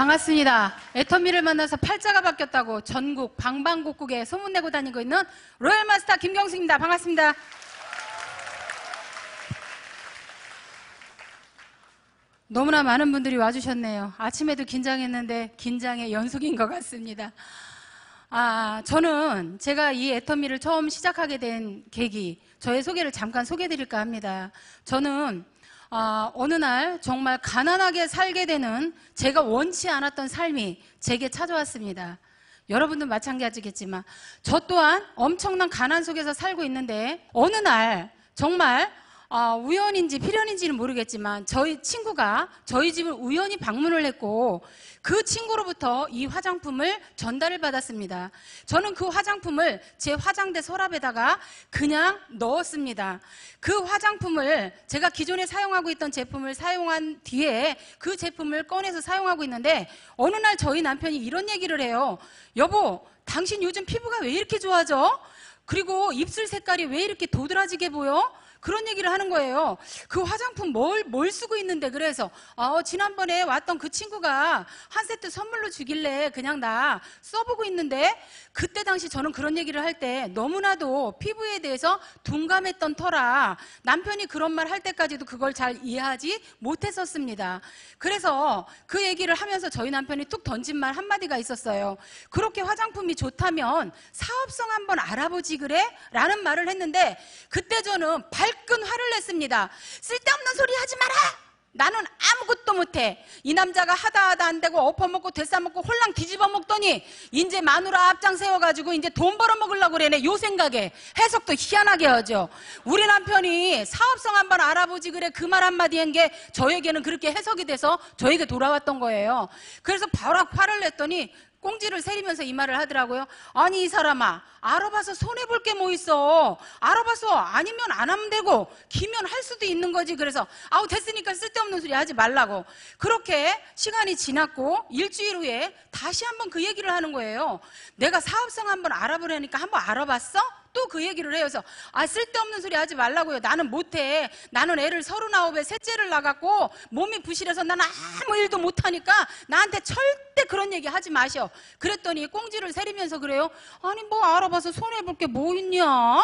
반갑습니다. 애터미를 만나서 팔자가 바뀌었다고 전국 방방곡곡에 소문내고 다니고 있는 로얄마스터 김경수입니다. 반갑습니다. 너무나 많은 분들이 와주셨네요. 아침에도 긴장했는데 긴장의 연속인 것 같습니다. 저는 제가 이 애터미를 처음 시작하게 된 계기, 저의 소개를 잠깐 소개해드릴까 합니다. 저는 어느 날 정말 가난하게 살게 되는 제가 원치 않았던 삶이 제게 찾아왔습니다. 여러분도 마찬가지겠지만 저 또한 엄청난 가난 속에서 살고 있는데 어느 날 정말 우연인지 필연인지는 모르겠지만 저희 친구가 저희 집을 우연히 방문을 했고 그 친구로부터 이 화장품을 전달을 받았습니다. 저는 그 화장품을 제 화장대 서랍에다가 그냥 넣었습니다. 그 화장품을 제가 기존에 사용하고 있던 제품을 사용한 뒤에 그 제품을 꺼내서 사용하고 있는데 어느 날 저희 남편이 이런 얘기를 해요. 여보, 당신 요즘 피부가 왜 이렇게 좋아져? 그리고 입술 색깔이 왜 이렇게 도드라지게 보여? 그런 얘기를 하는 거예요. 그 화장품 뭘 쓰고 있는데 그래서 지난번에 왔던 그 친구가 한 세트 선물로 주길래 그냥 나 써보고 있는데 그때 당시 저는 그런 얘기를 할 때 너무나도 피부에 대해서 둔감했던 터라 남편이 그런 말 할 때까지도 그걸 잘 이해하지 못했었습니다. 그래서 그 얘기를 하면서 저희 남편이 툭 던진 말 한마디가 있었어요. 그렇게 화장품이 좋다면 사업성 한번 알아보지 그래? 라는 말을 했는데 그때 저는 발끈 화를 냈습니다. 쓸데없는 소리 하지 마라! 나는 아무것도 못해. 이 남자가 하다 안 되고 엎어먹고 되싸먹고 홀랑 뒤집어 먹더니 이제 마누라 앞장 세워가지고 이제 돈 벌어먹으려고 그러네. 요 생각에 해석도 희한하게 하죠. 우리 남편이 사업성 한번 알아보지 그래 그 말 한마디 한 게 저에게는 그렇게 해석이 돼서 저에게 돌아왔던 거예요. 그래서 바로 화를 냈더니 꽁지를 세리면서 이 말을 하더라고요. 아니 이 사람아, 알아봐서 손해볼 게 뭐 있어. 알아봐서 아니면 안 하면 되고 기면 할 수도 있는 거지. 그래서 됐으니까 쓸데없는 소리 하지 말라고. 그렇게 시간이 지났고 일주일 후에 다시 한번 그 얘기를 하는 거예요. 내가 사업성 한번 알아보려니까 한번 알아봤어? 또 그 얘기를 해요. 그래서 쓸데없는 소리 하지 말라고요. 나는 못해. 나는 애를 39에 셋째를 낳았고 몸이 부실해서 나는 아무 일도 못하니까 나한테 절대 그런 얘기 하지 마셔. 그랬더니 꽁지를 세리면서 그래요. 아니 뭐 알아봐서 손해볼 게 뭐 있냐?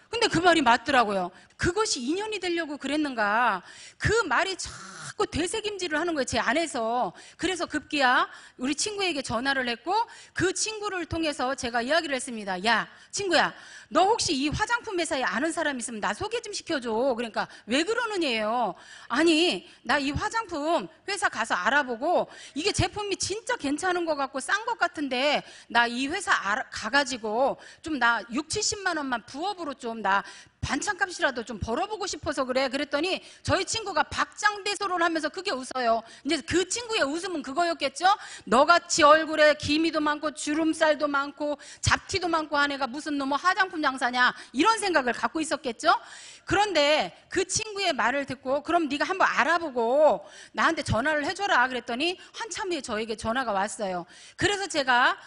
근데 그 말이 맞더라고요. 그것이 인연이 되려고 그랬는가. 그 말이 자꾸 되새김질을 하는 거예요, 제 안에서. 그래서 급기야 우리 친구에게 전화를 했고 그 친구를 통해서 제가 이야기를 했습니다. 야 친구야, 너 혹시 이 화장품 회사에 아는 사람 있으면 나 소개 좀 시켜줘. 그러니까 왜 그러느냐예요. 아니 나 이 화장품 회사 가서 알아보고 이게 제품이 진짜 괜찮은 것 같고 싼 것 같은데 나 이 회사 가가지고 좀 나 6, 70만 원만 부업으로 좀 나 반찬값이라도 좀 벌어보고 싶어서 그래. 그랬더니 저희 친구가 박장대소를 하면서 그게 웃어요. 이제 그 친구의 웃음은 그거였겠죠? 너같이 얼굴에 기미도 많고 주름살도 많고 잡티도 많고 한 애가 무슨 놈의 화장품 장사냐 이런 생각을 갖고 있었겠죠? 그런데 그 친구의 말을 듣고 그럼 네가 한번 알아보고 나한테 전화를 해줘라 그랬더니 한참 후에 저에게 전화가 왔어요. 그래서 제가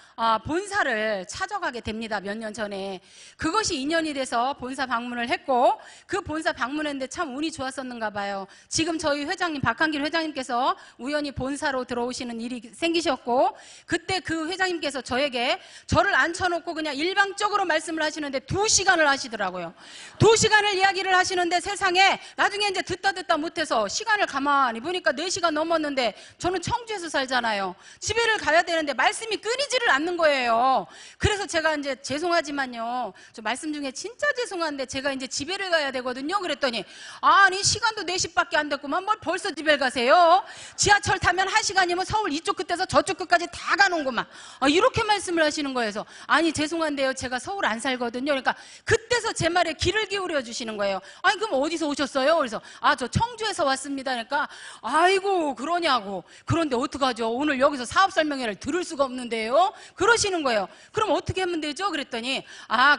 본사를 찾아가게 됩니다. 몇 년 전에. 그것이 인연이 돼서 본사 방문을 했고 그 본사 방문했는데 참 운이 좋았었는가 봐요. 지금 저희 회장님 박한길 회장님께서 우연히 본사로 들어오시는 일이 생기셨고 그때 그 회장님께서 저를 앉혀놓고 그냥 일방적으로 말씀을 하시는데 2시간을 하시더라고요. 2시간을 이야기를 하시는데 세상에 나중에 이제 듣다 못해서 시간을 가만히 보니까 4시간 넘었는데 저는 청주에서 살잖아요. 집에를 가야 되는데 말씀이 끊이지를 않는 거예요. 그래서 제가 이제 죄송하지만요. 저 말씀 중에 진짜 죄송한데 제가 이제 집에를 가야 되거든요. 그랬더니 아니 시간도 4시밖에 안 됐구만 뭘 벌써 집에 가세요? 지하철 타면 1시간이면 서울 이쪽 끝에서 저쪽 끝까지 다 가는구만. 이렇게 말씀을 하시는 거예요. 그래서 아니 죄송한데요. 제가 서울 안 살거든요. 그러니까 그때서 제 말에 귀를 기울여 주시는 거예요. 아니 그럼 어디서 오셨어요? 그래서 저 청주에서 왔습니다. 그러니까 아이고 그러냐고. 그런데 어떡하죠? 오늘 여기서 사업 설명회를 들을 수가 없는데요. 그러시는 거예요. 그럼 어떻게 하면 되죠? 그랬더니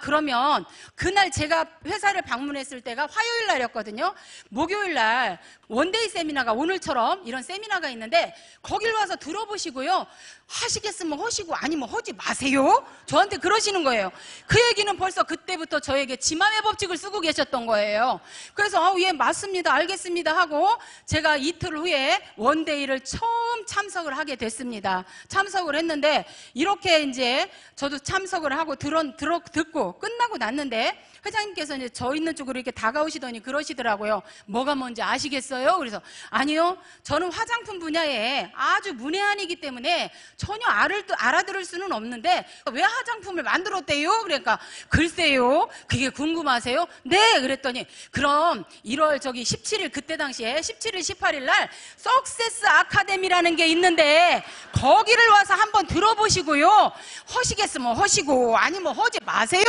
그러면 그날 제가 회사를 방문했을 때가 화요일 날이었거든요. 목요일 날 원데이 세미나가 오늘처럼 이런 세미나가 있는데 거길 와서 들어보시고요. 하시겠으면 하시고 아니면 하지 마세요. 저한테 그러시는 거예요. 그 얘기는 벌써 그때부터 저에게 저에게 지맘의 법칙을 쓰고 계셨던 거예요. 그래서 예, 맞습니다, 알겠습니다 하고 제가 이틀 후에 원데이를 처음 참석을 하게 됐습니다. 참석을 했는데 이렇게 이제 저도 참석을 하고 듣고 끝나고 났는데 회장님께서 이제 저 있는 쪽으로 이렇게 다가오시더니 그러시더라고요. 뭐가 뭔지 아시겠어요? 그래서 아니요, 저는 화장품 분야에 아주 문외한이기 때문에 전혀 알아들을 수는 없는데 왜 화장품을 만들었대요? 그러니까 글쎄요, 그게 궁금하세요? 네, 그랬더니 그럼 1월 17일 그때 당시에 17일 18일 날 석세스 아카데미라는 게 있는데 거기를 와서 한번 들어보시고요, 허시겠으면 허시고 아니면 허지 마세요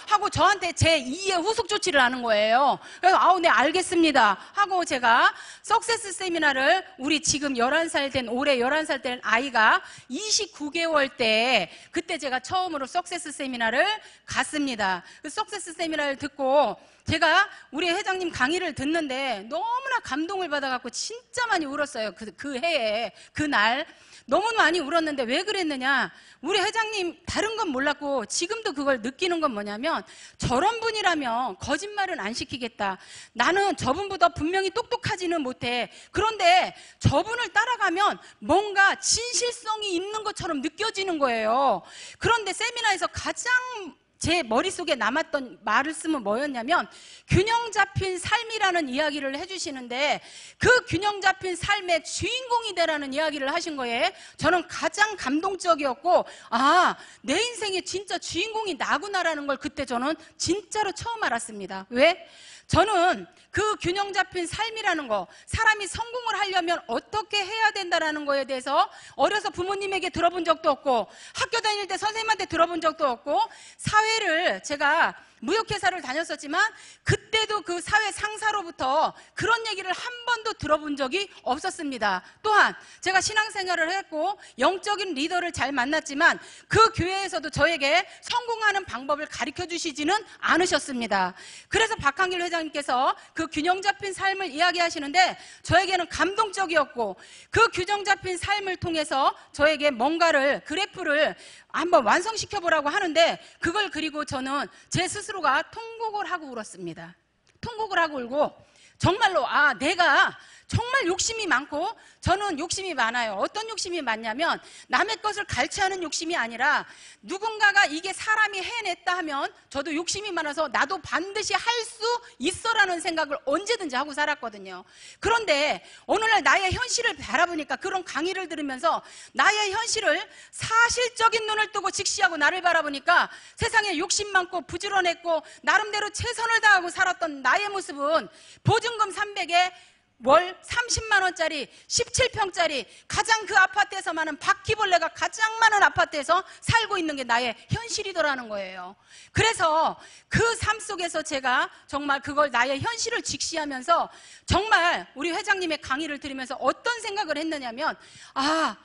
하고 저한테 제 2의 후속 조치를 하는 거예요. 그래서 아우 네 알겠습니다 하고 제가 석세스 세미나를 우리 지금 11살 된 올해 11살 된 아이가 29개월 때 그때 제가 처음으로 석세스 세미나를 갔습니다. 그 석세스 세미나를 듣고 제가 우리 회장님 강의를 듣는데 너무나 감동을 받아갖고 진짜 많이 울었어요. 그 해에 그날 너무 많이 울었는데 왜 그랬느냐, 우리 회장님 다른 건 몰랐고 지금도 그걸 느끼는 건 뭐냐면 저런 분이라면 거짓말은 안 시키겠다. 나는 저분보다 분명히 똑똑하지는 못해. 그런데 저분을 따라가면 뭔가 진실성이 있는 것처럼 느껴지는 거예요. 그런데 세미나에서 가장 제 머릿속에 남았던 말씀은 뭐였냐면 균형 잡힌 삶이라는 이야기를 해주시는데 그 균형 잡힌 삶의 주인공이 되라는 이야기를 하신 거에 저는 가장 감동적이었고 아, 내 인생의 진짜 주인공이 나구나라는 걸 그때 저는 진짜로 처음 알았습니다. 왜? 저는 그 균형 잡힌 삶이라는 거, 사람이 성공을 하려면 어떻게 해야 된다라는 거에 대해서 어려서 부모님에게 들어본 적도 없고 학교 다닐 때 선생님한테 들어본 적도 없고 사회를 제가 무역회사를 다녔었지만 그때도 그 사회 상사로부터 그런 얘기를 한 번도 들어본 적이 없었습니다. 또한 제가 신앙생활을 했고 영적인 리더를 잘 만났지만 그 교회에서도 저에게 성공하는 방법을 가르쳐 주시지는 않으셨습니다. 그래서 박한길 회장님께서 그 균형 잡힌 삶을 이야기하시는데 저에게는 감동적이었고 그 균형 잡힌 삶을 통해서 저에게 뭔가를 그래프를 한번 완성시켜 보라고 하는데 그걸 그리고 저는 제 스스로가 통곡을 하고 울었습니다. 통곡을 하고 울고 정말로 아, 내가 정말 욕심이 많고 저는 욕심이 많아요. 어떤 욕심이 많냐면 남의 것을 갈취하는 욕심이 아니라 누군가가 이게 사람이 해냈다 하면 저도 욕심이 많아서 나도 반드시 할 수 있어라는 생각을 언제든지 하고 살았거든요. 그런데 오늘날 나의 현실을 바라보니까 그런 강의를 들으면서 나의 현실을 사실적인 눈을 뜨고 직시하고 나를 바라보니까 세상에 욕심 많고 부지런했고 나름대로 최선을 다하고 살았던 나의 모습은 보증금 300에 월 30만 원짜리 17평짜리 가장 그 아파트에서 많은 바퀴벌레가 가장 많은 아파트에서 살고 있는 게 나의 현실이더라는 거예요. 그래서 그 삶 속에서 제가 정말 그걸 나의 현실을 직시하면서 정말 우리 회장님의 강의를 들으면서 어떤 생각을 했느냐면 아,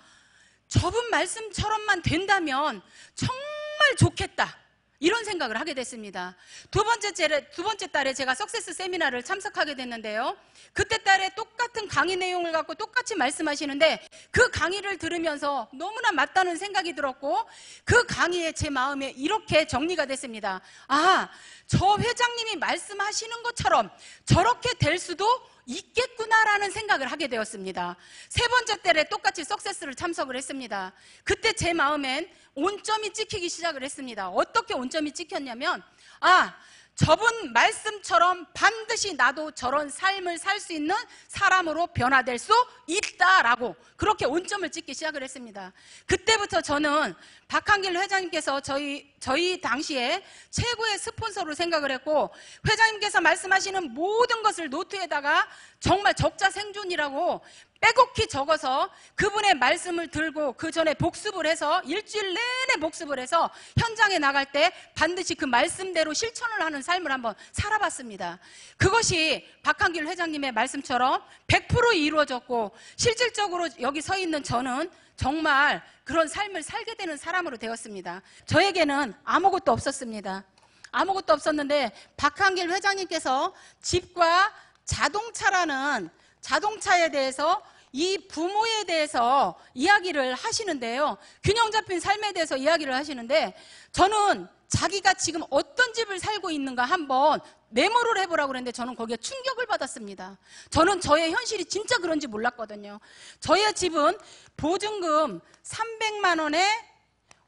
저분 말씀처럼만 된다면 정말 좋겠다, 이런 생각을 하게 됐습니다. 두 번째 달에 제가 석세스 세미나를 참석하게 됐는데요. 그때 달에 똑같은 강의 내용을 갖고 똑같이 말씀하시는데 그 강의를 들으면서 너무나 맞다는 생각이 들었고 그 강의에 제 마음에 이렇게 정리가 됐습니다. 아, 저 회장님이 말씀하시는 것처럼 저렇게 될 수도 있겠구나라는 생각을 하게 되었습니다. 세 번째 때에 똑같이 석세스를 참석을 했습니다. 그때 제 마음엔 온점이 찍히기 시작을 했습니다. 어떻게 온점이 찍혔냐면 아, 저분 말씀처럼 반드시 나도 저런 삶을 살 수 있는 사람으로 변화될 수 있다라고 그렇게 온점을 찍기 시작을 했습니다. 그때부터 저는 박한길 회장님께서 저희 당시에 최고의 스폰서로 생각을 했고 회장님께서 말씀하시는 모든 것을 노트에다가 정말 적자생존이라고 빼곡히 적어서 그분의 말씀을 들고 그 전에 복습을 해서 일주일 내내 복습을 해서 현장에 나갈 때 반드시 그 말씀대로 실천을 하는 삶을 한번 살아봤습니다. 그것이 박한길 회장님의 말씀처럼 100% 이루어졌고 실질적으로 여기 서 있는 저는 정말 그런 삶을 살게 되는 사람으로 되었습니다. 저에게는 아무것도 없었습니다. 아무것도 없었는데 박한길 회장님께서 집과 자동차라는 자동차에 대해서 이 부모에 대해서 이야기를 하시는데요. 균형 잡힌 삶에 대해서 이야기를 하시는데, 저는 자기가 지금 어떤 집을 살고 있는가 한번 메모를 해보라고 그랬는데 저는 거기에 충격을 받았습니다. 저는 저의 현실이 진짜 그런지 몰랐거든요. 저의 집은 보증금 300만 원에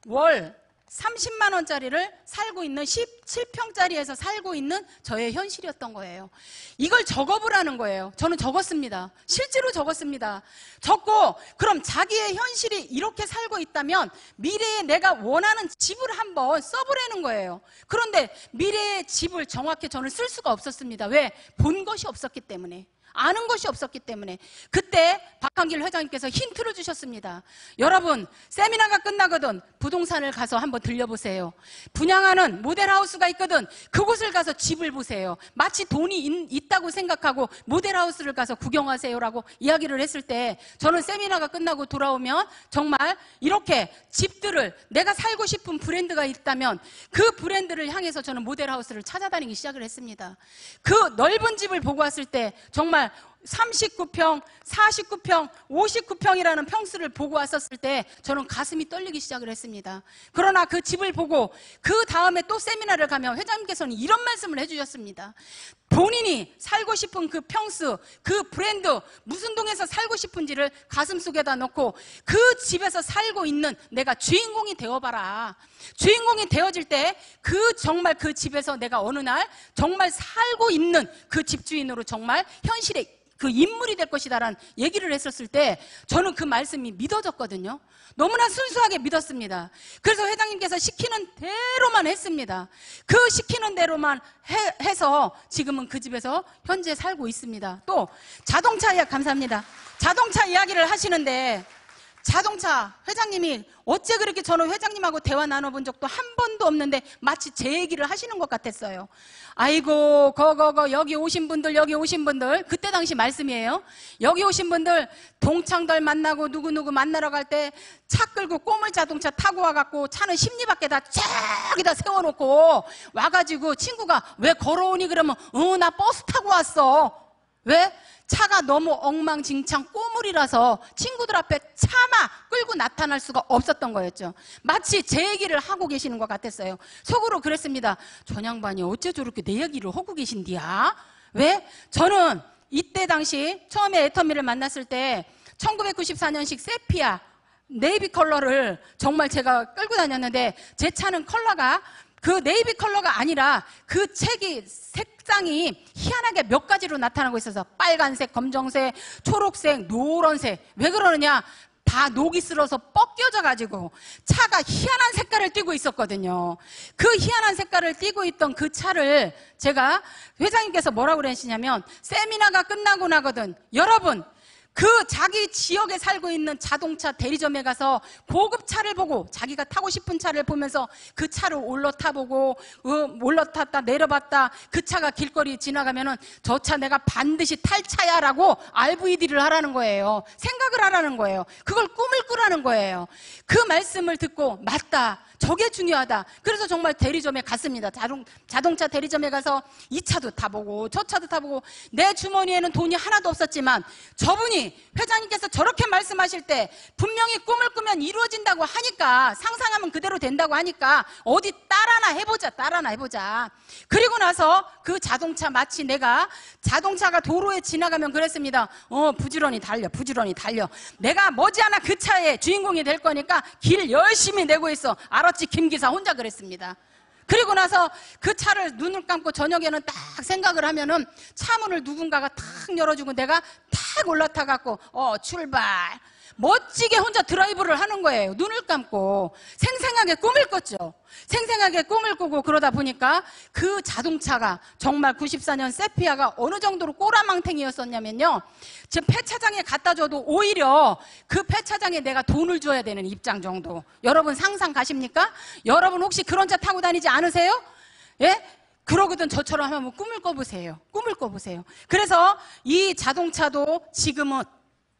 월 30만 원짜리를 살고 있는 17평짜리에서 살고 있는 저의 현실이었던 거예요. 이걸 적어보라는 거예요. 저는 적었습니다. 실제로 적었습니다. 적고, 그럼 자기의 현실이 이렇게 살고 있다면 미래에 내가 원하는 집을 한번 써보라는 거예요. 그런데 미래의 집을 정확히 저는 쓸 수가 없었습니다. 왜? 본 것이 없었기 때문에. 아는 것이 없었기 때문에. 그때 박한길 회장님께서 힌트를 주셨습니다. 여러분, 세미나가 끝나거든 부동산을 가서 한번 들려보세요. 분양하는 모델하우스가 있거든 그곳을 가서 집을 보세요. 마치 돈이 있다고 생각하고 모델하우스를 가서 구경하세요라고 이야기를 했을 때, 저는 세미나가 끝나고 돌아오면 정말 이렇게 집들을, 내가 살고 싶은 브랜드가 있다면 그 브랜드를 향해서 저는 모델하우스를 찾아다니기 시작을 했습니다. 그 넓은 집을 보고 왔을 때 정말 39평, 49평, 59평이라는 평수를 보고 왔었을 때 저는 가슴이 떨리기 시작을 했습니다. 그러나 그 집을 보고 그 다음에 또 세미나를 가면 회장님께서는 이런 말씀을 해주셨습니다. 본인이 살고 싶은 그 평수, 그 브랜드, 무슨 동에서 살고 싶은지를 가슴속에다 넣고 그 집에서 살고 있는 내가 주인공이 되어봐라. 주인공이 되어질 때 정말 그 집에서 내가 어느 날 정말 살고 있는 그 집주인으로 정말 현실에 그 인물이 될 것이다라는 얘기를 했었을 때 저는 그 말씀이 믿어졌거든요. 너무나 순수하게 믿었습니다. 그래서 회장님께서 시키는 대로만 했습니다. 그 시키는 대로만 해서 지금은 그 집에서 현재 살고 있습니다. 또 자동차 이야기, 감사합니다. 자동차 이야기를 하시는데, 자동차 회장님이 어째 그렇게 저는 회장님하고 대화 나눠본 적도 한 번도 없는데 마치 제 얘기를 하시는 것 같았어요. 아이고 여기 오신 분들 그때 당시 말씀이에요. 여기 오신 분들 동창들 만나고 누구누구 만나러 갈 때 차 끌고 꼬물 자동차 타고 와갖고 차는 심리 밖에다 저기다 세워놓고 와가지고 친구가 왜 걸어오니 그러면 나 버스 타고 왔어. 왜? 차가 너무 엉망진창 꼬물이라서 친구들 앞에 차마 끌고 나타날 수가 없었던 거였죠. 마치 제 얘기를 하고 계시는 것 같았어요. 속으로 그랬습니다. 전양반이 어째 저렇게 내 얘기를 하고 계신디야? 왜? 저는 이때 당시 처음에 애터미를 만났을 때 1994년식 세피아 네이비 컬러를 정말 제가 끌고 다녔는데, 제 차는 컬러가 그 네이비 컬러가 아니라 그 책이 색상이 희한하게 몇 가지로 나타나고 있어서 빨간색, 검정색, 초록색, 노란색. 왜 그러느냐? 다 녹이 슬어서 뻗겨져 가지고 차가 희한한 색깔을 띠고 있었거든요. 그 희한한 색깔을 띠고 있던 그 차를 제가, 회장님께서 뭐라고 그러시냐면, 세미나가 끝나고 나거든 여러분, 그 자기 지역에 살고 있는 자동차 대리점에 가서 고급 차를 보고 자기가 타고 싶은 차를 보면서 그 차를 올라타보고 올라탔다 내려봤다, 그 차가 길거리 지나가면은 저 차 내가 반드시 탈 차야 라고 RVD를 하라는 거예요. 생각을 하라는 거예요. 그걸 꿈을 꾸라는 거예요. 그 말씀을 듣고 맞다, 저게 중요하다. 그래서 정말 대리점에 갔습니다. 자동차 대리점에 가서 이 차도 타보고 저 차도 타보고, 내 주머니에는 돈이 하나도 없었지만 저분이 회장님께서 저렇게 말씀하실 때 분명히 꿈을 꾸면 이루어진다고 하니까, 상상하면 그대로 된다고 하니까 어디 따라나 해보자. 그리고 나서 그 자동차, 마치 내가 자동차가 도로에 지나가면 그랬습니다. 부지런히 달려. 내가 머지않아 그 차의 주인공이 될 거니까 길 열심히 내고 있어. 알았지 김기사, 혼자 그랬습니다. 그리고 나서 그 차를 눈을 감고 저녁에는 딱 생각을 하면은 차문을 누군가가 탁 열어주고 내가 탁 올라타갖고 출발, 멋지게 혼자 드라이브를 하는 거예요. 눈을 감고 생생하게 꿈을 꿨죠. 생생하게 꿈을 꾸고, 그러다 보니까 그 자동차가 정말 94년 세피아가 어느 정도로 꼬라망탱이였었냐면요, 지금 폐차장에 갖다 줘도 오히려 그 폐차장에 내가 돈을 줘야 되는 입장 정도. 여러분 상상 가십니까? 여러분 혹시 그런 차 타고 다니지 않으세요? 예? 그러거든 저처럼 한번 꿈을 꿔보세요. 그래서 이 자동차도 지금은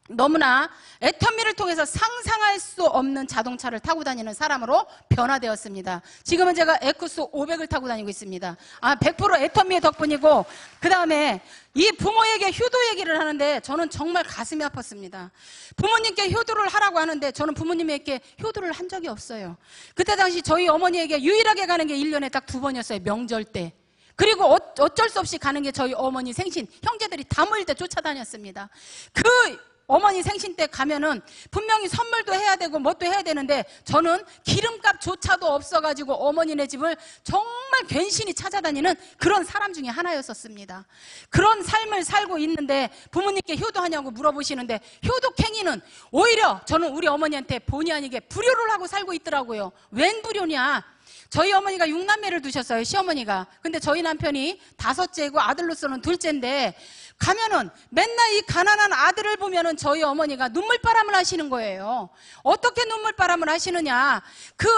너무나 애터미를 통해서 상상할 수 없는 자동차를 타고 다니는 사람으로 변화되었습니다. 지금은 제가 에쿠스 500을 타고 다니고 있습니다. 100% 애터미의 덕분이고, 그 다음에 이 부모에게 효도 얘기를 하는데 저는 정말 가슴이 아팠습니다. 부모님께 효도를 하라고 하는데 저는 부모님에게 효도를 한 적이 없어요. 그때 당시 저희 어머니에게 유일하게 가는 게 1년에 딱 2번이었어요. 명절 때. 그리고 어쩔 수 없이 가는 게 저희 어머니 생신, 형제들이 다 모일 때 쫓아다녔습니다. 그 어머니 생신 때 가면은 분명히 선물도 해야 되고 뭣도 해야 되는데 저는 기름값조차도 없어가지고 어머니네 집을 정말 괜시니 찾아다니는 그런 사람 중에 하나였었습니다. 그런 삶을 살고 있는데 부모님께 효도하냐고 물어보시는데, 효도행위는 오히려 저는 우리 어머니한테 본의 아니게 불효를 하고 살고 있더라고요. 웬 불효냐? 저희 어머니가 6남매를 두셨어요, 시어머니가. 근데 저희 남편이 5째고 아들로서는 2째인데 가면은 맨날 이 가난한 아들을 보면은 저희 어머니가 눈물바람을 하시는 거예요. 어떻게 눈물바람을 하시느냐? 그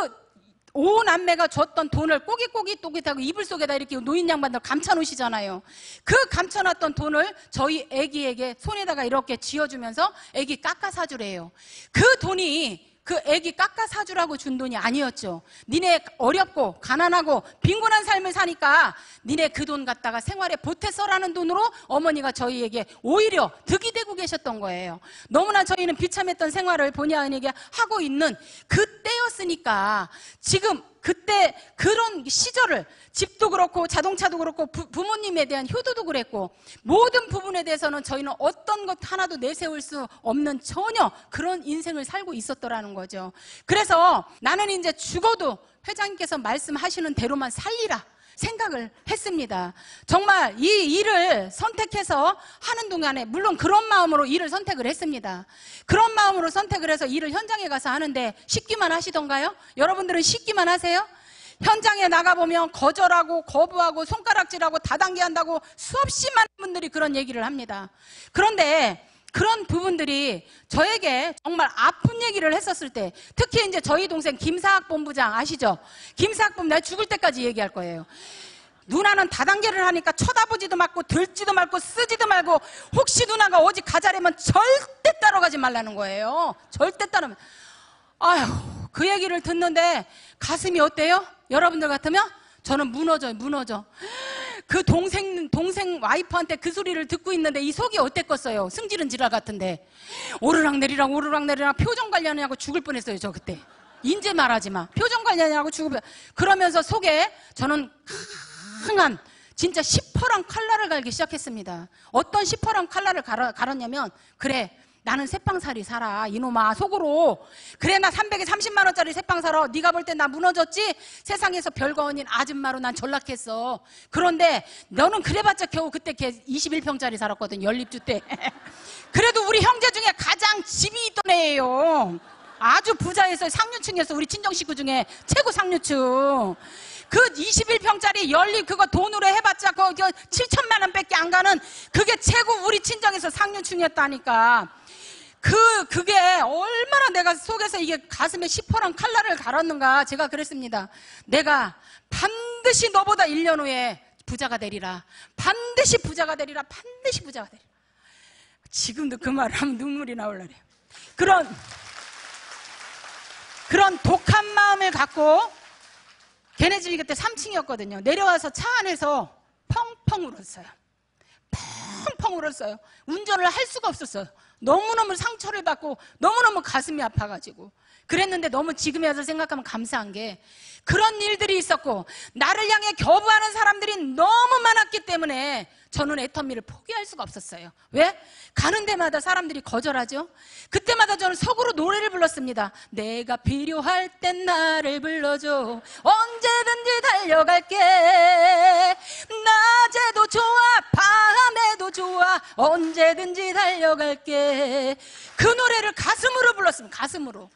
5남매가 줬던 돈을 꼬깃꼬깃하고 이불 속에다 이렇게 노인 양반들 감춰놓으시잖아요. 그 감춰놨던 돈을 저희 애기에게 손에다가 이렇게 쥐어주면서 애기 깎아 사주래요. 그 돈이 그 애기 깎아 사주라고 준 돈이 아니었죠. 니네 어렵고 가난하고 빈곤한 삶을 사니까 니네 그 돈 갖다가 생활에 보태 써라는 돈으로 어머니가 저희에게 오히려 득이 되고 계셨던 거예요. 너무나 저희는 비참했던 생활을 본의 아니게 하고 있는 그때였으니까 지금 그때 그런 시절을 집도 그렇고 자동차도 그렇고 부모님에 대한 효도도 그랬고 모든 부분에 대해서는 저희는 어떤 것 하나도 내세울 수 없는 전혀 그런 인생을 살고 있었더라는 거죠. 그래서 나는 이제 죽어도 회장님께서 말씀하시는 대로만 살리라 생각을 했습니다. 정말 이 일을 선택해서 하는 동안에 물론 그런 마음으로 일을 선택을 했습니다. 그런 마음으로 선택을 해서 일을 현장에 가서 하는데 쉽기만 하시던가요? 여러분들은 쉽기만 하세요? 현장에 나가보면 거절하고 거부하고 손가락질하고 다단계한다고 수없이 많은 분들이 그런 얘기를 합니다. 그런데 그런 부분들이 저에게 정말 아픈 얘기를 했었을 때, 특히 이제 저희 동생 김사학 본부장 아시죠? 김사학 본부장, 내가 죽을 때까지 얘기할 거예요. 누나는 다단계를 하니까 쳐다보지도 말고 들지도 말고 쓰지도 말고 혹시 누나가 어디 가자려면 절대 따라가지 말라는 거예요. 절대 따르면. 아휴, 그 얘기를 듣는데 가슴이 어때요? 여러분들 같으면? 저는 무너져. 그 동생 와이프한테 그 소리를 듣고 있는데 이 속이 어땠겠어요? 승질은 지랄 같은데. 오르락내리락 표정 관리하느냐고 죽을 뻔했어요, 저 그때. 인제 말하지 마. 표정 관리하느냐고 죽을 뻔. 그러면서 속에 저는 강한 진짜 시퍼런 칼날을 갈기 시작했습니다. 어떤 시퍼런 칼날을 갈았냐면, 그래, 나는 새빵살이 살아, 이놈아. 속으로. 그래, 나 330만 원짜리 새빵 살아. 네가 볼 땐 나 무너졌지? 세상에서 별거 아닌 아줌마로 난 전락했어. 그런데 너는 그래봤자 겨우 그때 걔 21평짜리 살았거든, 연립주 때. 그래도 우리 형제 중에 가장 집이 있던 애예요. 아주 부자였어요. 상류층이었어. 우리 친정 식구 중에 최고 상류층. 그 21평짜리 연립 그거 돈으로 해봤자 그거 7천만 원밖에 안 가는 그게 최고 우리 친정에서 상류층이었다니까. 그게 얼마나 내가 속에서 이게 가슴에 시퍼런 칼날을 갈았는가. 제가 그랬습니다. 내가 반드시 너보다 1년 후에 부자가 되리라. 반드시 부자가 되리라. 반드시 부자가 되리라. 지금도 그 말을 하면 눈물이 나올라래요. 그런 독한 마음을 갖고, 걔네 집이 그때 3층이었거든요. 내려와서 차 안에서 펑펑 울었어요. 펑펑 울었어요. 운전을 할 수가 없었어요. 너무너무 상처를 받고 너무너무 가슴이 아파가지고. 그랬는데 너무 지금에 와서 생각하면 감사한 게, 그런 일들이 있었고 나를 향해 겨부하는 사람들이 너무 많았기 때문에 저는 애터미를 포기할 수가 없었어요. 왜? 가는 데마다 사람들이 거절하죠. 그때마다 저는 속으로 노래를 불렀습니다. 내가 필요할 땐 나를 불러줘. 언제든지 달려갈게. 낮에도 좋아 밤에도 좋아 언제든지 달려갈게. 그 노래를 가슴으로 불렀습니다. 가슴으로.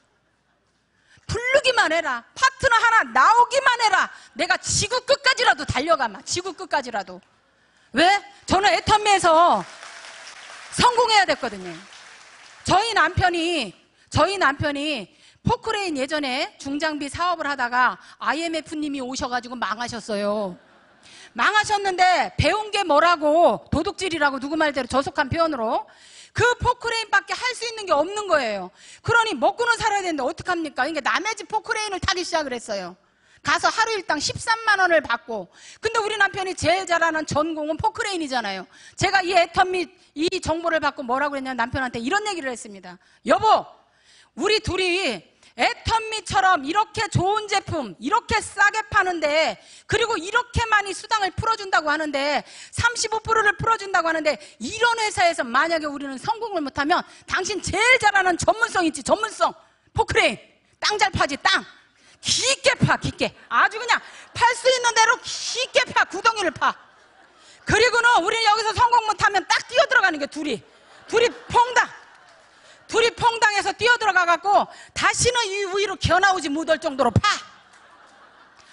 부르기만 해라. 파트너 하나 나오기만 해라. 내가 지구 끝까지라도 달려가마. 지구 끝까지라도. 왜? 저는 애터미에서 성공해야 됐거든요. 저희 남편이 포크레인 예전에 중장비 사업을 하다가 IMF님이 오셔가지고 망하셨어요. 망하셨는데 배운 게 뭐라고, 도둑질이라고, 누구 말대로 저속한 표현으로 그 포크레인밖에 할 수 있는 게 없는 거예요. 그러니 먹고는 살아야 되는데 어떡합니까? 그러니까 남의 집 포크레인을 타기 시작을 했어요. 가서 하루 일당 13만 원을 받고. 근데 우리 남편이 제일 잘하는 전공은 포크레인이잖아요. 제가 이 애터미 이 정보를 받고 뭐라고 그랬냐면 남편한테 이런 얘기를 했습니다. 여보, 우리 둘이 애터미처럼 이렇게 좋은 제품 이렇게 싸게 파는데, 그리고 이렇게 많이 수당을 풀어준다고 하는데, 35%를 풀어준다고 하는데, 이런 회사에서 만약에 우리는 성공을 못하면 당신 제일 잘하는 전문성 있지, 전문성 포크레인 땅 잘 파지, 땅 깊게 파, 깊게 아주 그냥 팔 수 있는 대로 깊게 파, 구덩이를 파. 그리고는 우리 여기서 성공 못하면 딱 뛰어 들어가는 게 둘이 퐁당해서 뛰어 들어가갖고 다시는 이 위로 겨나오지 못할 정도로 파.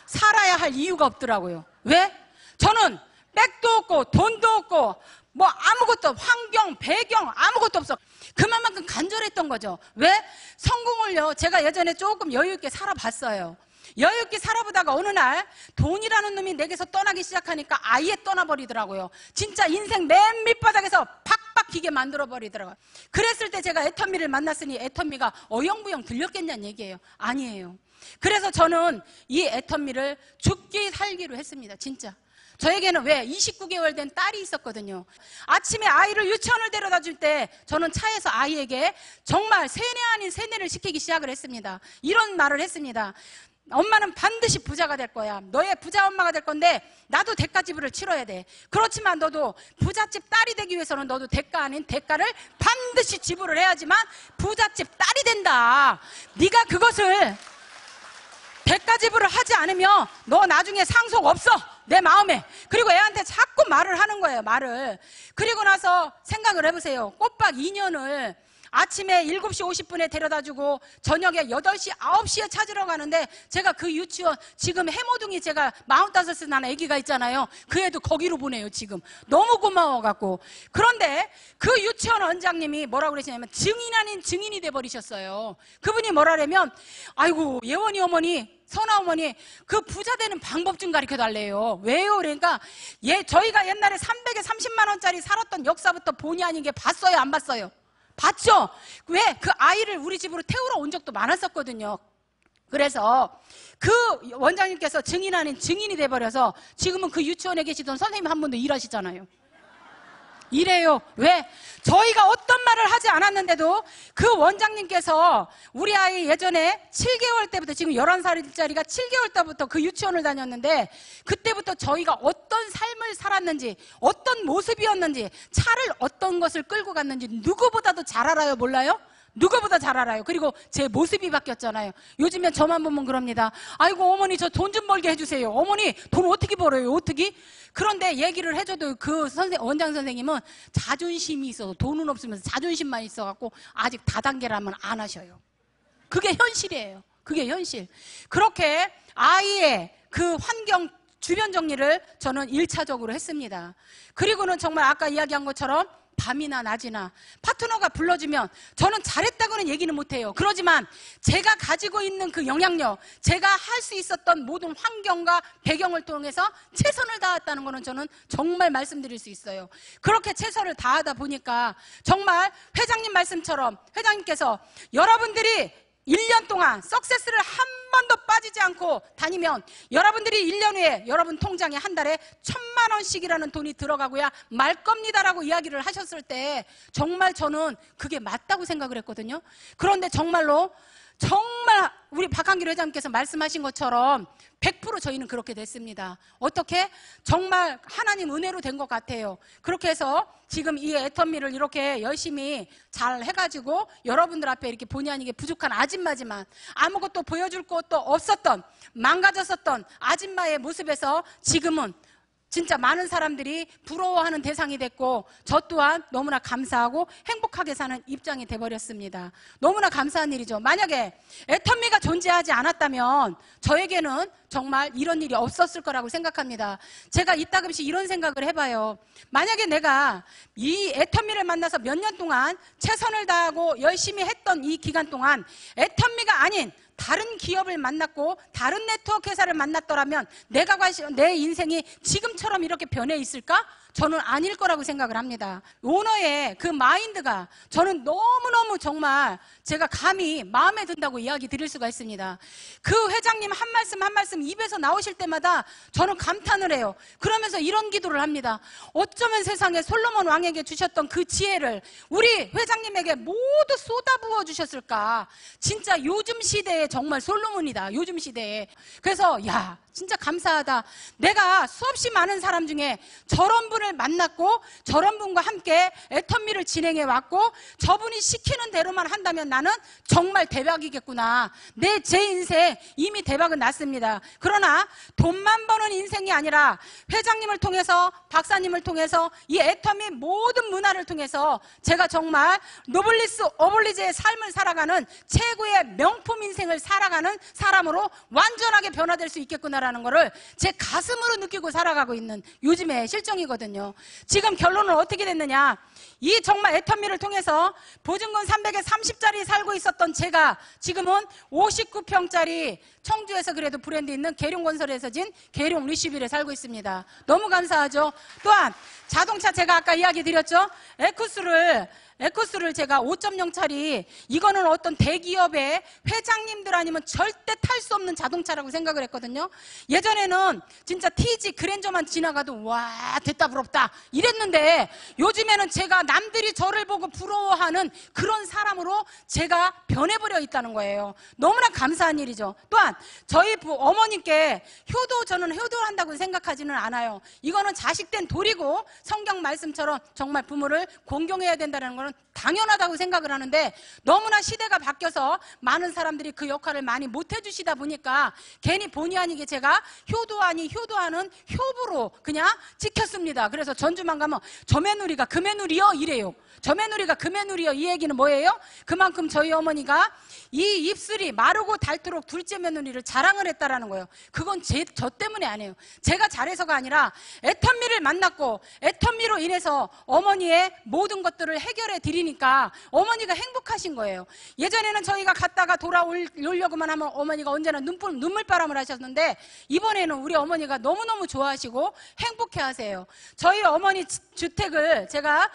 살아야 할 이유가 없더라고요. 왜? 저는 백도 없고 돈도 없고 뭐 아무것도, 환경, 배경 아무것도 없어. 그만큼 간절했던 거죠. 왜? 성공을요, 제가 예전에 조금 여유있게 살아봤어요. 여유있게 살아보다가 어느 날 돈이라는 놈이 내게서 떠나기 시작하니까 아예 떠나버리더라고요. 진짜 인생 맨 밑바닥에서 팍팍 기게 만들어버리더라고요. 그랬을 때 제가 애터미를 만났으니 애터미가 어영부영 들렸겠냐는 얘기예요. 아니에요. 그래서 저는 이 애터미를 죽기 살기로 했습니다. 진짜. 저에게는 왜 29개월 된 딸이 있었거든요. 아침에 아이를 유치원을 데려다 줄 때 저는 차에서 아이에게 정말 세뇌 아닌 세뇌를 시키기 시작을 했습니다. 이런 말을 했습니다. 엄마는 반드시 부자가 될 거야. 너의 부자 엄마가 될 건데 나도 대가 지불을 치러야 돼. 그렇지만 너도 부잣집 딸이 되기 위해서는 너도 대가 아닌 대가를 반드시 지불을 해야지만 부잣집 딸이 된다. 네가 그것을 대가 지불을 하지 않으면 너 나중에 상속 없어, 내 마음에. 그리고 애한테 자꾸 말을 하는 거예요, 말을. 그리고 나서 생각을 해보세요. 꼬박 2년을 아침에 7시 50분에 데려다주고 저녁에 8시, 9시에 찾으러 가는데, 제가 그 유치원, 지금 해모둥이 제가 45살 난 아기가 있잖아요. 그 애도 거기로 보내요, 지금. 너무 고마워갖고. 그런데 그 유치원 원장님이 뭐라고 그러시냐면 증인 아닌 증인이 돼버리셨어요. 그분이 뭐라냐면, 아이고, 예원이 어머니, 선아 어머니, 그 부자 되는 방법 좀 가르쳐 달래요. 왜요? 그러니까 저희가 옛날에 300에 30만 원짜리 살았던 역사부터 본의 아니게 봤어요, 안 봤어요? 봤죠? 왜? 그 아이를 우리 집으로 태우러 온 적도 많았었거든요. 그래서 그 원장님께서 증인 아닌 증인이 돼버려서 지금은 그 유치원에 계시던 선생님 한 분도 일하시잖아요. 이래요. 왜? 저희가 어떤 말을 하지 않았는데도 그 원장님께서 우리 아이 예전에 7개월 때부터, 지금 11살짜리가 7개월 때부터 그 유치원을 다녔는데, 그때부터 저희가 어떤 삶을 살았는지, 어떤 모습이었는지, 차를 어떤 것을 끌고 갔는지 누구보다도 잘 알아요. 몰라요? 누구보다 잘 알아요. 그리고 제 모습이 바뀌었잖아요. 요즘엔 저만 보면 그럽니다. 아이고 어머니, 저 돈 좀 벌게 해주세요. 어머니 돈 어떻게 벌어요? 어떻게? 그런데 얘기를 해줘도 그 원장 선생님은 자존심이 있어서, 돈은 없으면서 자존심만 있어갖고 아직 다단계라면 안 하셔요. 그게 현실이에요. 그게 현실. 그렇게 아이의 그 환경, 주변 정리를 저는 1차적으로 했습니다. 그리고는 정말 아까 이야기한 것처럼 밤이나 낮이나 파트너가 불러주면 저는 잘했다고는 얘기는 못해요. 그러지만 제가 가지고 있는 그 영향력, 제가 할 수 있었던 모든 환경과 배경을 통해서 최선을 다했다는 거는 저는 정말 말씀드릴 수 있어요. 그렇게 최선을 다하다 보니까 정말 회장님 말씀처럼, 회장님께서 여러분들이 1년 동안 석세스를 한 번도 빠지지 않고 다니면 여러분들이 1년 후에 여러분 통장에 한 달에 1,000만 원씩이라는 돈이 들어가고야 말 겁니다라고 이야기를 하셨을 때 정말 저는 그게 맞다고 생각을 했거든요. 그런데 정말로 정말 우리 박한길 회장님께서 말씀하신 것처럼 100% 저희는 그렇게 됐습니다. 어떻게? 정말 하나님 은혜로 된 것 같아요. 그렇게 해서 지금 이 애터미를 이렇게 열심히 잘 해가지고 여러분들 앞에 이렇게 본의 아니게 부족한 아줌마지만, 아무것도 보여줄 것도 없었던, 망가졌었던 아줌마의 모습에서 지금은 진짜 많은 사람들이 부러워하는 대상이 됐고, 저 또한 너무나 감사하고 행복하게 사는 입장이 돼버렸습니다. 너무나 감사한 일이죠. 만약에 애터미가 존재하지 않았다면 저에게는 정말 이런 일이 없었을 거라고 생각합니다. 제가 이따금씩 이런 생각을 해봐요. 만약에 내가 이 애터미를 만나서 몇 년 동안 최선을 다하고 열심히 했던 이 기간 동안 애터미가 아닌 다른 기업을 만났고 다른 네트워크 회사를 만났더라면 내 인생이 지금처럼 이렇게 변해 있을까? 저는 아닐 거라고 생각을 합니다. 오너의 그 마인드가 저는 너무너무 정말 제가 감히 마음에 든다고 이야기 드릴 수가 있습니다. 그 회장님 한 말씀 한 말씀 입에서 나오실 때마다 저는 감탄을 해요. 그러면서 이런 기도를 합니다. 어쩌면 세상에 솔로몬 왕에게 주셨던 그 지혜를 우리 회장님에게 모두 쏟아부어 주셨을까. 진짜 요즘 시대에 정말 솔로몬이다. 요즘 시대에. 그래서 야, 진짜 감사하다. 내가 수없이 많은 사람 중에 저런 분을 만났고 저런 분과 함께 애터미를 진행해 왔고 저분이 시키는 대로만 한다면 나는 정말 대박이겠구나. 제 인생 이미 대박은 났습니다. 그러나 돈만 버는 인생이 아니라 회장님을 통해서 박사님을 통해서 이 애터미 모든 문화를 통해서 제가 정말 노블리스 오블리제의 삶을 살아가는 최고의 명품 인생을 살아가는 사람으로 완전하게 변화될 수 있겠구나라는 것을 제 가슴으로 느끼고 살아가고 있는 요즘의 실정이거든요. 지금 결론은 어떻게 됐느냐. 이 정말 애터미를 통해서 보증금 300에 30짜리 살고 있었던 제가 지금은 59평짜리 청주에서 그래도 브랜드 있는 계룡건설에서 진 계룡 리시빌에 살고 있습니다. 너무 감사하죠. 또한 자동차 제가 아까 이야기 드렸죠. 에쿠스를 제가 5.0짜리 이거는 어떤 대기업의 회장님들 아니면 절대 탈 수 없는 자동차라고 생각을 했거든요. 예전에는 진짜 TG 그랜저만 지나가도 와 됐다 부럽다 이랬는데 요즘에는 제가 남들이 저를 보고 부러워하는 그런 사람으로 제가 변해버려 있다는 거예요. 너무나 감사한 일이죠. 또한 저희 어머님께 저는 효도를 한다고 생각하지는 않아요. 이거는 자식된 도리고 성경 말씀처럼 정말 부모를 공경해야 된다는 것은 당연하다고 생각을 하는데 너무나 시대가 바뀌어서 많은 사람들이 그 역할을 많이 못 해주시다 보니까 괜히 본의 아니게 제가 효도하는 효부로 그냥 찍혔습니다. 그래서 전주만 가면 저 며느리가 그 며느리요 이래요. 저 며느리가 그 며느리요. 이 얘기는 뭐예요? 그만큼 저희 어머니가 이 입술이 마르고 닳도록 둘째 며느리를 자랑을 했다라는 거예요. 그건 저 때문에 아니에요. 제가 잘해서가 아니라 애터미를 만났고 애터미로 인해서 어머니의 모든 것들을 해결해 드리니까 어머니가 행복하신 거예요. 예전에는 저희가 갔다가 돌아오려고만 하면 어머니가 언제나 눈물바람을 하셨는데 이번에는 우리 어머니가 너무너무 좋아하시고 행복해 하세요. 저희 어머니 주택을 제가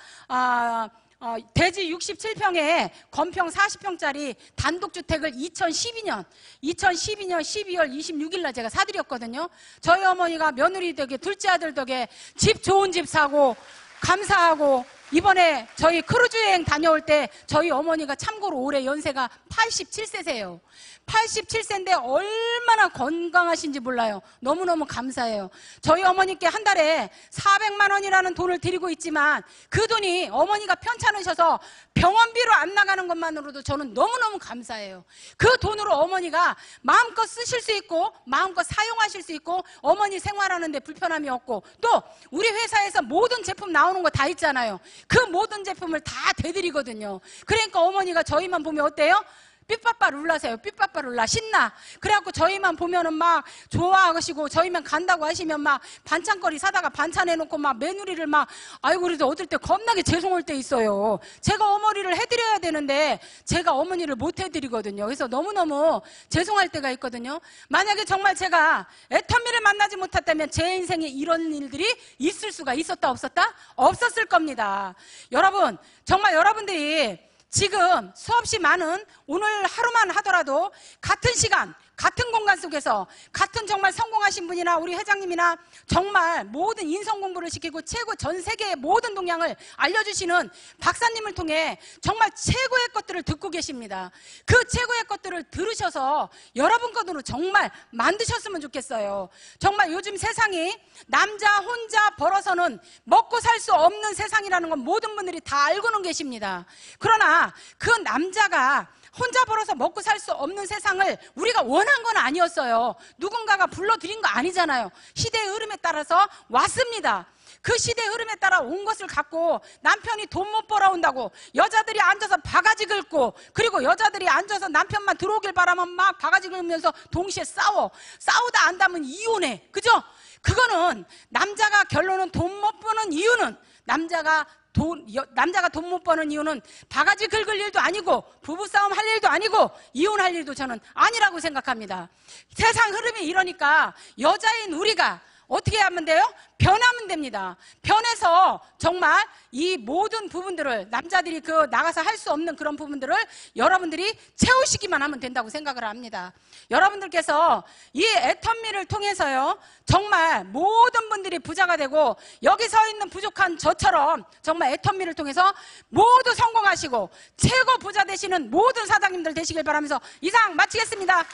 대지 67평에 건평 40평짜리 단독주택을 2012년 12월 26일 날 제가 사드렸거든요. 저희 어머니가 며느리 덕에 둘째 아들 덕에 집 좋은 집 사고 감사하고 이번에 저희 크루즈 여행 다녀올 때 저희 어머니가 참고로 올해 연세가 87세세요. 87세인데 얼마나 건강하신지 몰라요. 너무너무 감사해요. 저희 어머니께 한 달에 400만 원이라는 돈을 드리고 있지만 그 돈이 어머니가 편찮으셔서 병원비로 안 나가는 것만으로도 저는 너무너무 감사해요. 그 돈으로 어머니가 마음껏 쓰실 수 있고 마음껏 사용하실 수 있고 어머니 생활하는 데 불편함이 없고 또 우리 회사에서 모든 제품 나오는 거 다 있잖아요. 그 모든 제품을 다 대드리거든요. 그러니까 어머니가 저희만 보면 어때요? 삐빠빠 룰라세요. 삐빠빠 룰라 신나. 그래갖고 저희만 보면은 막 좋아하시고 저희만 간다고 하시면 막 반찬거리 사다가 반찬해놓고 막 며느리를 막 아이고 그래도 얻을 때 겁나게 죄송할 때 있어요. 제가 어머니를 해드려야 되는데 제가 어머니를 못 해드리거든요. 그래서 너무너무 죄송할 때가 있거든요. 만약에 정말 제가 애터미를 만나지 못했다면 제 인생에 이런 일들이 있을 수가 있었다 없었다? 없었을 겁니다. 여러분 정말 여러분들이 지금 수없이 많은 오늘 하루만 하더라도 같은 시간 같은 공간 속에서 같은 정말 성공하신 분이나 우리 회장님이나 정말 모든 인성 공부를 시키고 최고 전 세계의 모든 동향을 알려주시는 박사님을 통해 정말 최고의 것들을 듣고 계십니다. 그 최고의 것들을 들으셔서 여러분 것으로 정말 만드셨으면 좋겠어요. 정말 요즘 세상이 남자 혼자 벌어서는 먹고 살 수 없는 세상이라는 건 모든 분들이 다 알고는 계십니다. 그러나 그 남자가 혼자 벌어서 먹고 살 수 없는 세상을 우리가 원한 건 아니었어요. 누군가가 불러들인 거 아니잖아요. 시대의 흐름에 따라서 왔습니다. 그 시대의 흐름에 따라 온 것을 갖고 남편이 돈 못 벌어온다고 여자들이 앉아서 바가지 긁고 그리고 여자들이 앉아서 남편만 들어오길 바라면 막 바가지 긁으면서 동시에 싸우다 안다면 이혼해. 그죠? 그거는 남자가 결론은 돈 못 버는 이유는 남자가 돈 못 버는 이유는 바가지 긁을 일도 아니고 부부싸움 할 일도 아니고 이혼할 일도 저는 아니라고 생각합니다. 세상 흐름이 이러니까 여자인 우리가 어떻게 하면 돼요? 변하면 됩니다. 변해서 정말 이 모든 부분들을 남자들이 나가서 할 수 없는 그런 부분들을 여러분들이 채우시기만 하면 된다고 생각을 합니다. 여러분들께서 이 애텀미를 통해서요 정말 모든 분들이 부자가 되고 여기 서 있는 부족한 저처럼 정말 애텀미를 통해서 모두 성공하시고 최고 부자 되시는 모든 사장님들 되시길 바라면서 이상 마치겠습니다.